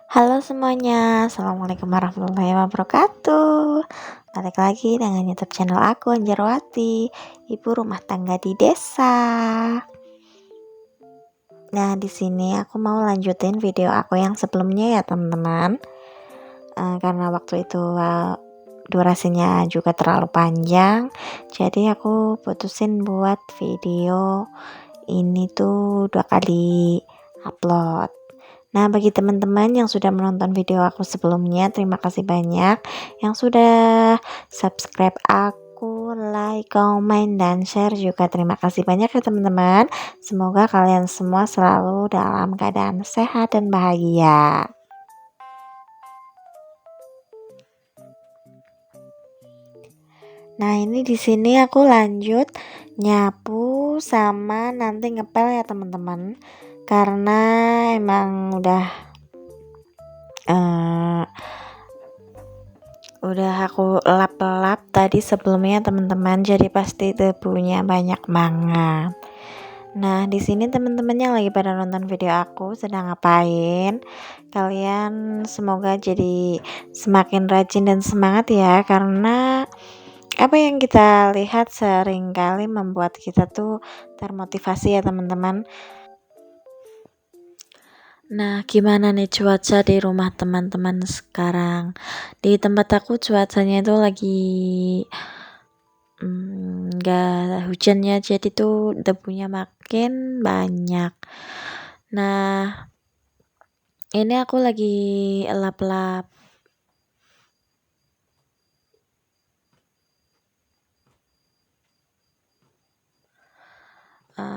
Halo semuanya, Assalamualaikum warahmatullahi wabarakatuh. Balik lagi dengan YouTube channel aku, Anjarwati, ibu rumah tangga di desa. Nah, di sini aku mau lanjutin video aku yang sebelumnya ya teman-teman. Karena waktu itu durasinya juga terlalu panjang, jadi aku putusin buat video ini tuh 2 kali upload. Nah, bagi teman-teman yang sudah menonton video aku sebelumnya, terima kasih banyak yang sudah subscribe aku, like, komen, dan share juga. Terima kasih banyak ya teman-teman. Semoga kalian semua selalu dalam keadaan sehat dan bahagia. Nah, ini di sini aku lanjut nyapu sama nanti ngepel ya teman-teman. Karena emang udah aku lap-lap tadi sebelumnya teman-teman, jadi pasti debunya banyak banget. Nah, di sini teman-teman yang lagi pada nonton video aku sedang ngapain? Kalian semoga jadi semakin rajin dan semangat ya, karena apa yang kita lihat seringkali membuat kita tuh termotivasi ya teman-teman. Nah, gimana nih cuaca di rumah teman-teman sekarang? Di tempat aku cuacanya itu lagi nggak hujannya, jadi tuh debunya makin banyak. Nah, ini aku lagi lap-lap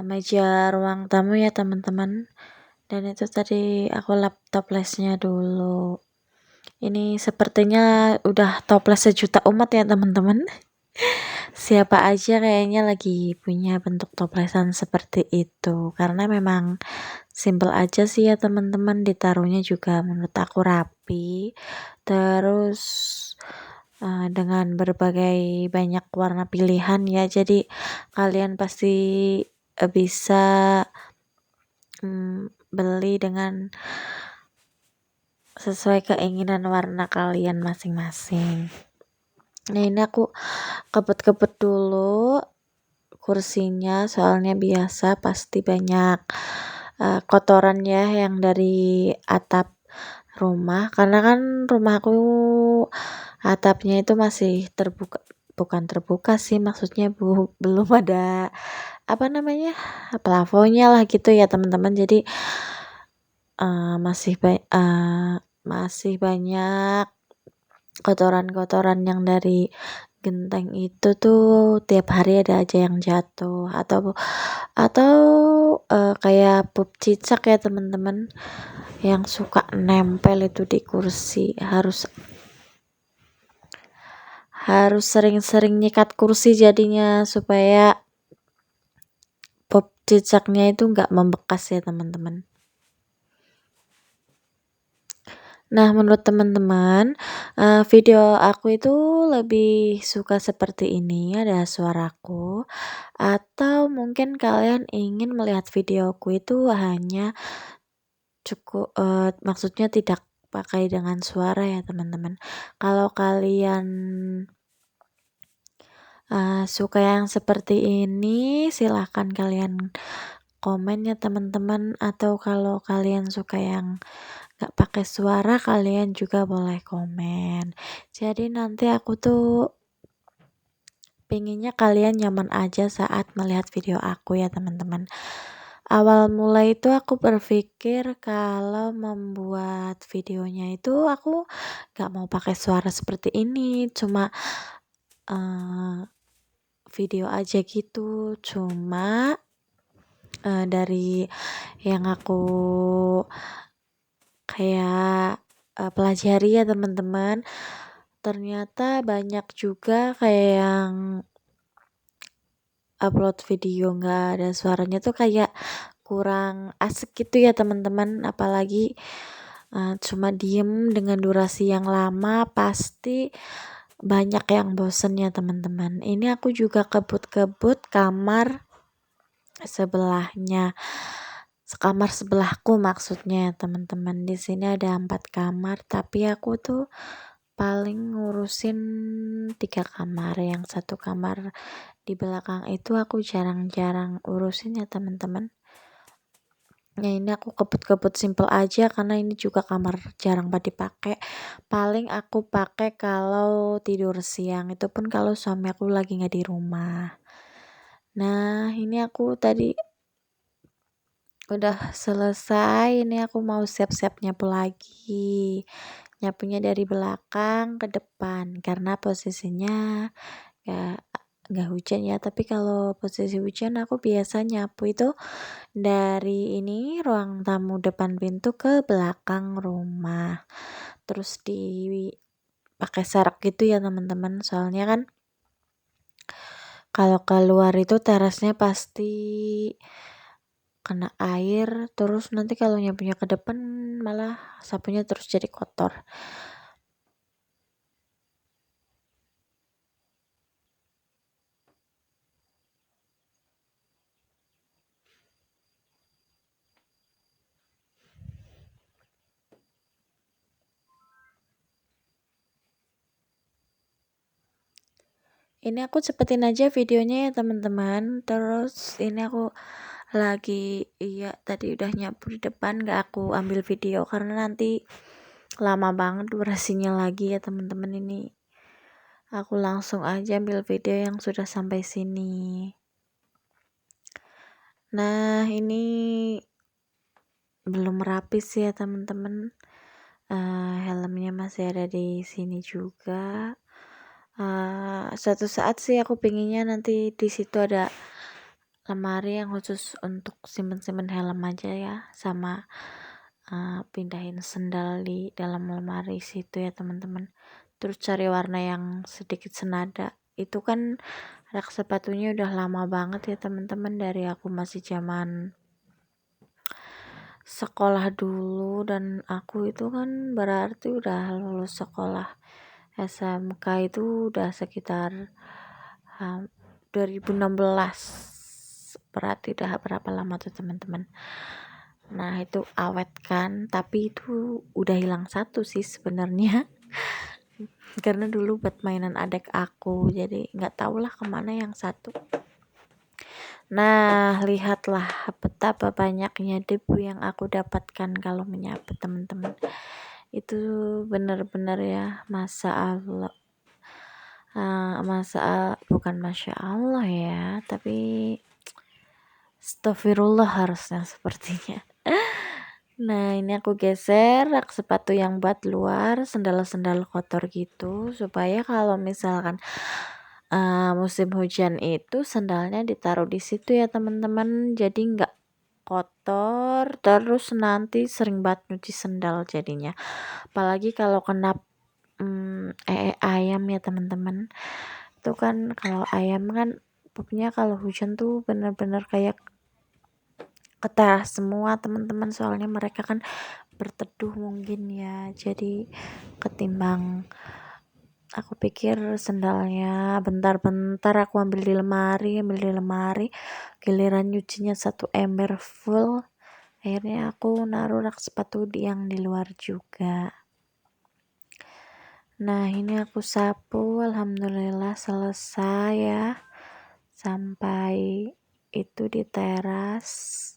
meja ruang tamu ya teman-teman. Dan itu tadi aku lap toplesnya dulu. Ini sepertinya udah toples sejuta umat ya teman-teman. Siapa aja kayaknya lagi punya bentuk toplesan seperti itu, karena memang simple aja sih ya teman-teman, ditaruhnya juga menurut aku rapi, terus dengan berbagai banyak warna pilihan ya, jadi kalian pasti bisa beli dengan sesuai keinginan warna kalian masing-masing. Nah, ini aku kebet-kebet dulu kursinya, soalnya biasa pasti banyak kotoran ya yang dari atap rumah, karena kan rumahku atapnya itu masih bukan terbuka sih, maksudnya belum ada apa namanya plafonnya lah gitu ya teman-teman, jadi masih banyak kotoran-kotoran yang dari genteng itu tuh tiap hari ada aja yang jatuh, atau kayak pup cicak ya teman-teman, yang suka nempel itu di kursi. Harus sering-sering nyikat kursi jadinya, supaya pup cicaknya itu nggak membekas ya teman-teman. Nah, menurut teman-teman, video aku itu lebih suka seperti ini, ada suaraku, atau mungkin kalian ingin melihat videoku itu hanya cukup, maksudnya tidak pakai dengan suara ya teman-teman. Kalau kalian suka yang seperti ini, silahkan kalian komen ya teman-teman, atau kalau kalian suka yang gak pakai suara, kalian juga boleh komen. Jadi nanti aku tuh pinginnya kalian nyaman aja saat melihat video aku ya teman-teman. Awal mulai itu aku berpikir kalau membuat videonya itu aku gak mau pakai suara seperti ini, cuma video aja gitu. Cuma dari yang aku kayak pelajari ya teman-teman, ternyata banyak juga kayak yang upload video nggak ada suaranya tuh kayak kurang asik gitu ya teman-teman, apalagi cuma diem dengan durasi yang lama, pasti banyak yang bosen ya teman-teman. Ini aku juga kebut-kebut kamar sebelahnya, sekamar sebelahku maksudnya teman-teman. Di sini ada 4 kamar, tapi aku tuh paling ngurusin 3 kamar. Yang satu kamar di belakang itu aku jarang-jarang urusin ya teman-teman. Ya ini aku kebut-kebut simple aja karena ini juga kamar jarang banget dipakai. Paling aku pakai kalau tidur siang, itu pun kalau suami aku lagi nggak di rumah. Nah ini aku tadi udah selesai, ini aku mau siap-siap nyapu lagi. Nyapunya dari belakang ke depan karena posisinya ya nggak hujan ya, tapi kalau posisi hujan aku biasa nyapu itu dari ini ruang tamu depan pintu ke belakang rumah, terus pakai serak gitu ya teman-teman, soalnya kan kalau keluar itu terasnya pasti kena air, terus nanti kalau nyapunya ke depan malah sapunya terus jadi kotor. Ini aku cepetin aja videonya ya teman-teman. Terus ini aku tadi udah nyapu di depan, gak aku ambil video karena nanti lama banget durasinya lagi ya teman-teman. Ini aku langsung aja ambil video yang sudah sampai sini. Nah ini belum rapi sih ya teman-teman. Helmnya masih ada di sini juga. Suatu saat sih aku pinginnya nanti di situ ada lemari yang khusus untuk simpen-simpen helm aja ya, sama pindahin sendal di dalam lemari situ ya teman-teman. Terus cari warna yang sedikit senada. Itu kan rak sepatunya udah lama banget ya teman-teman, dari aku masih zaman sekolah dulu, dan aku itu kan berarti udah lulus sekolah SMK itu udah sekitar 2016, berarti udah berapa lama tuh teman-teman. Nah itu awet kan, tapi itu udah hilang satu sih sebenarnya karena dulu buat mainan adek aku, jadi nggak tahu lah kemana yang satu. Nah lihatlah betapa banyaknya debu yang aku dapatkan kalau menyapu teman-teman. Itu benar-benar ya bukan masya Allah ya, tapi astagfirullah harusnya sepertinya. Nah ini aku geser rak sepatu yang buat luar, sendal-sendal kotor gitu, supaya kalau misalkan musim hujan itu sendalnya ditaruh di situ ya teman-teman, jadi nggak kotor, terus nanti sering banget nyuci sendal jadinya, apalagi kalau kena ayam ya teman-teman. Itu kan kalau ayam kan pokoknya kalau hujan tuh bener-bener kayak keteras semua teman-teman, soalnya mereka kan berteduh mungkin ya, jadi ketimbang aku pikir sendalnya bentar-bentar aku ambil di lemari, giliran nyucinya satu ember full, akhirnya aku naruh rak sepatu yang di luar juga. Nah ini aku sapu, alhamdulillah selesai ya, sampai itu di teras.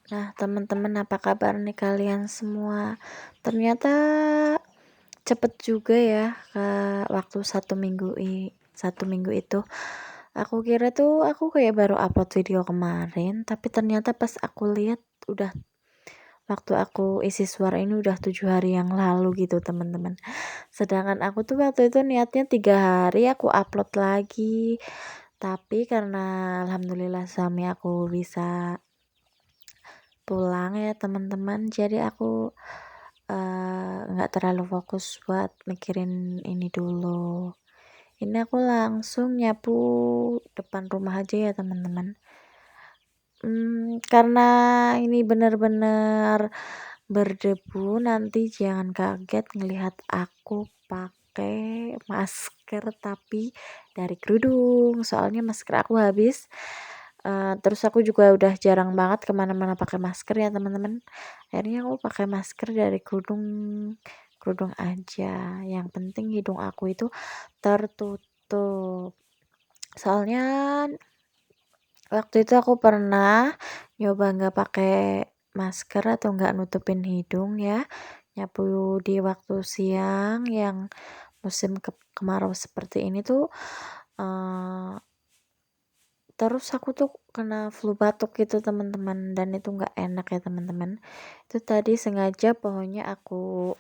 Nah teman-teman, apa kabar nih kalian semua? Ternyata cepet juga ya ke waktu 1 minggu itu. Aku kira tuh aku kayak baru upload video kemarin, tapi ternyata pas aku lihat udah, waktu aku isi suara ini udah 7 hari yang lalu gitu teman-teman. Sedangkan aku tuh waktu itu niatnya 3 hari aku upload lagi, tapi karena alhamdulillah suami aku bisa pulang ya teman-teman, jadi aku nggak terlalu fokus buat mikirin ini dulu. Ini aku langsung nyapu depan rumah aja ya teman-teman. Karena ini bener-bener berdebu, nanti jangan kaget ngelihat aku pakai masker tapi dari kerudung, soalnya masker aku habis. Terus aku juga udah jarang banget kemana-mana pakai masker ya teman-teman. Akhirnya aku pakai masker dari kerudung kerudung aja. Yang penting hidung aku itu tertutup. Soalnya waktu itu aku pernah nyoba nggak pakai masker atau nggak nutupin hidung ya, nyapu di waktu siang yang musim kemarau seperti ini tuh, terus aku tuh kena flu batuk gitu teman-teman, dan itu nggak enak ya teman-teman. Itu tadi sengaja pohonnya aku,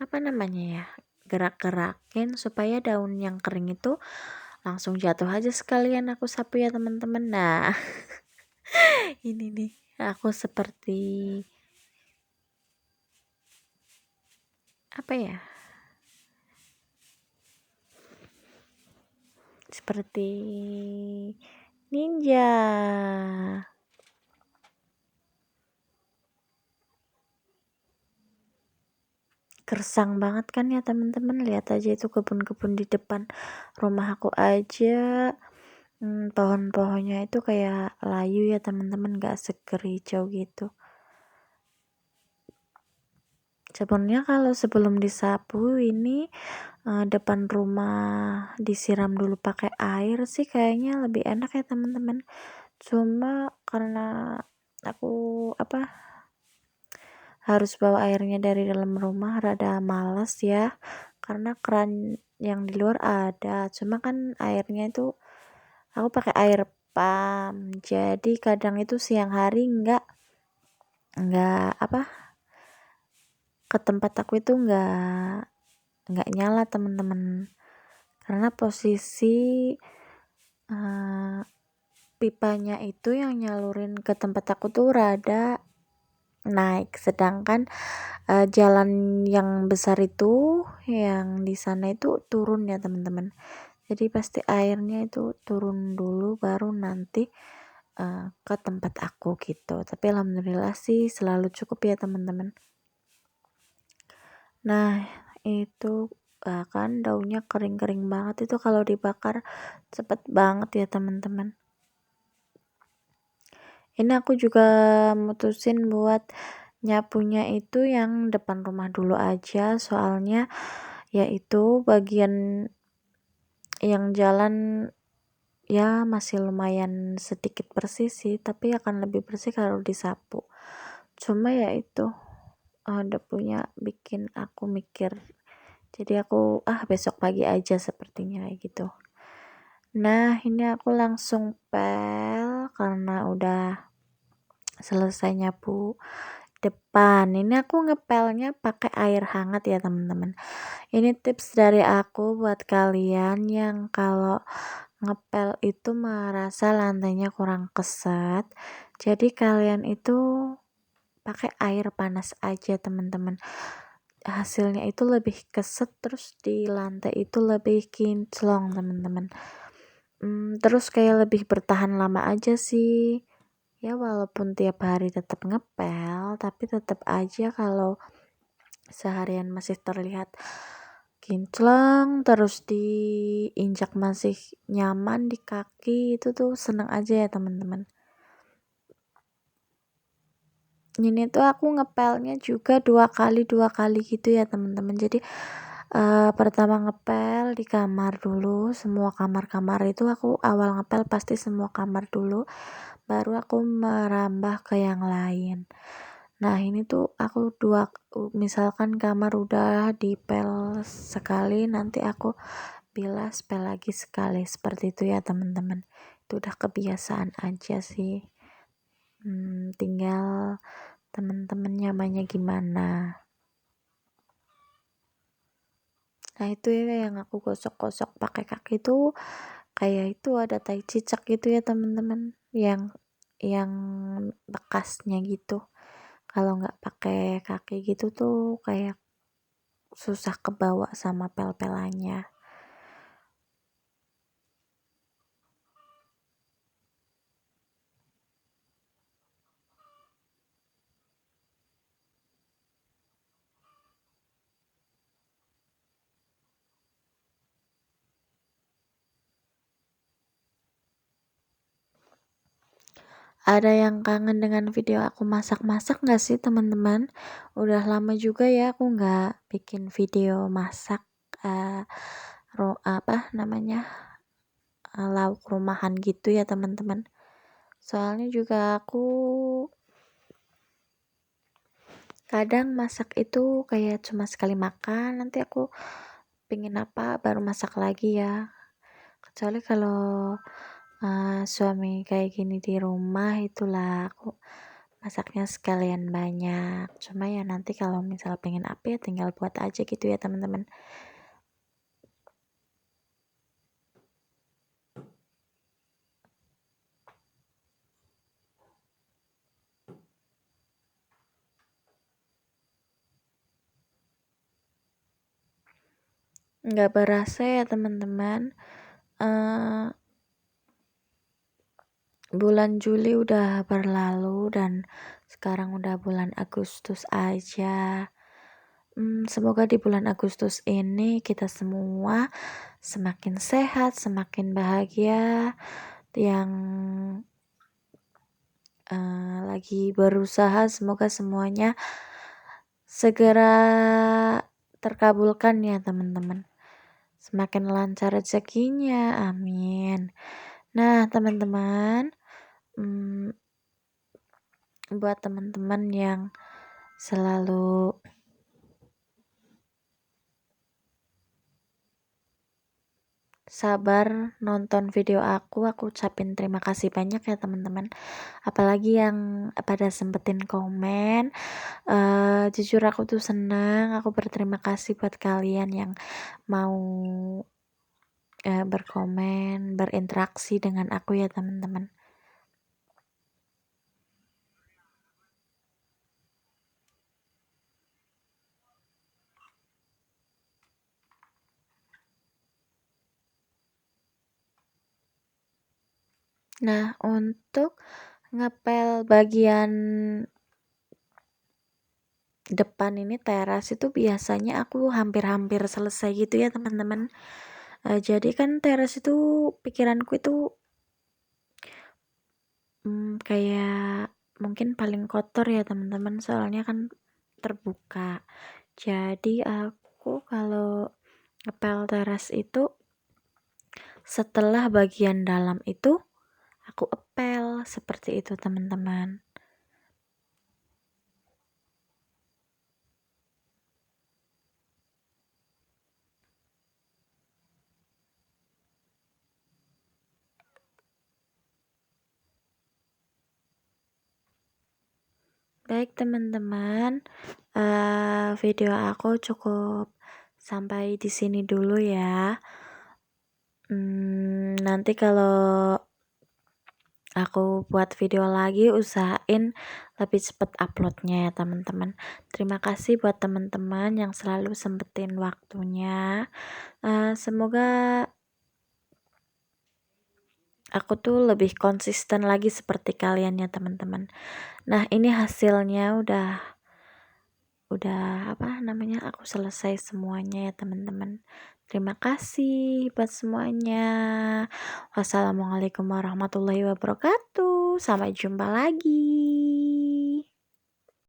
apa namanya ya, gerak-gerakin supaya daun yang kering itu langsung jatuh aja, sekalian aku sapu ya teman-teman. Nah, ini nih aku seperti, apa ya, seperti ninja. Gersang banget kan ya teman-teman, lihat aja itu kebun-kebun di depan rumah aku aja. Pohon-pohonnya itu kayak layu ya teman-teman, gak seger hijau gitu. Sebenarnya kalau sebelum disapu ini, depan rumah disiram dulu pakai air sih kayaknya lebih enak ya teman-teman. Cuma karena aku harus bawa airnya dari dalam rumah, rada males ya, karena keran yang di luar ada, cuma kan airnya itu aku pakai air pump, jadi kadang itu siang hari nggak ke tempat aku itu nggak nyala teman-teman, karena posisi pipanya itu yang nyalurin ke tempat aku tuh rada naik, sedangkan jalan yang besar itu yang di sana itu turun ya teman-teman, jadi pasti airnya itu turun dulu baru nanti ke tempat aku gitu. Tapi alhamdulillah sih selalu cukup ya teman-teman. Nah itu kan daunnya kering-kering banget, itu kalau dibakar cepet banget ya teman-teman. Ini aku juga mutusin buat nyapunya itu yang depan rumah dulu aja, soalnya yaitu bagian yang jalan ya masih lumayan sedikit bersih sih, tapi akan lebih bersih kalau disapu. Cuma ya itu debunya bikin aku mikir, jadi aku besok pagi aja sepertinya kayak gitu. Nah ini aku langsung pel karena udah selesai nyapu depan. Ini aku ngepelnya pakai air hangat ya teman-teman. Ini tips dari aku buat kalian yang kalau ngepel itu merasa lantainya kurang keset, jadi kalian itu pakai air panas aja teman-teman, hasilnya itu lebih keset, terus di lantai itu lebih kinclong teman-teman. Terus kayak lebih bertahan lama aja sih ya, walaupun tiap hari tetap ngepel tapi tetap aja kalau seharian masih terlihat kinclong, terus diinjak masih nyaman di kaki, itu tuh seneng aja ya teman-teman. Ini tuh aku ngepelnya juga dua kali gitu ya teman-teman. Jadi pertama ngepel di kamar dulu, semua kamar-kamar itu aku awal ngepel pasti semua kamar dulu, baru aku merambah ke yang lain. Nah ini tuh aku misalkan kamar udah dipel sekali, nanti aku bilas pel lagi sekali, seperti itu ya teman-teman. Itu udah kebiasaan aja sih. Tinggal teman-teman nyamannya gimana. Nah itu ya yang aku gosok-gosok pakai kaki tuh kayak itu ada tai cicak gitu ya teman-teman, yang bekasnya gitu. Kalau nggak pakai kaki gitu tuh kayak susah kebawa sama pel-pelannya. Ada yang kangen dengan video aku masak-masak nggak sih teman-teman? Udah lama juga ya aku nggak bikin video masak apa namanya lauk rumahan gitu ya teman-teman. Soalnya juga aku kadang masak itu kayak cuma sekali makan, nanti aku pengen apa baru masak lagi ya. Kecuali kalau suami kayak gini di rumah, itulah aku masaknya sekalian banyak. Cuma ya nanti kalau misal pengen apa ya tinggal buat aja gitu ya teman-teman. Nggak berasa ya teman-teman, bulan Juli udah berlalu dan sekarang udah bulan Agustus aja. Semoga di bulan Agustus ini kita semua semakin sehat, semakin bahagia. Yang lagi berusaha semoga semuanya segera terkabulkan ya teman-teman. Semakin lancar rezekinya, amin. Nah teman-teman, buat teman-teman yang selalu sabar nonton video aku ucapin terima kasih banyak ya teman-teman. Apalagi yang pada sempetin komen, jujur aku tuh senang, aku berterima kasih buat kalian yang mau berkomen, berinteraksi dengan aku ya teman-teman. Nah, untuk ngepel bagian depan ini teras itu biasanya aku hampir-hampir selesai gitu ya teman-teman. Jadi kan teras itu pikiranku itu kayak mungkin paling kotor ya teman-teman, soalnya kan terbuka. Jadi aku kalau ngepel teras itu setelah bagian dalam itu aku epel seperti itu teman-teman. Baik teman-teman, video aku cukup sampai di sini dulu ya. Nanti kalau aku buat video lagi usahain lebih cepet uploadnya ya teman-teman. Terima kasih buat teman-teman yang selalu sempetin waktunya. Semoga aku tuh lebih konsisten lagi seperti kalian ya teman-teman. Nah ini hasilnya udah apa namanya, aku selesai semuanya ya teman-teman. Terima kasih buat semuanya. Wassalamualaikum warahmatullahi wabarakatuh. Sampai jumpa lagi.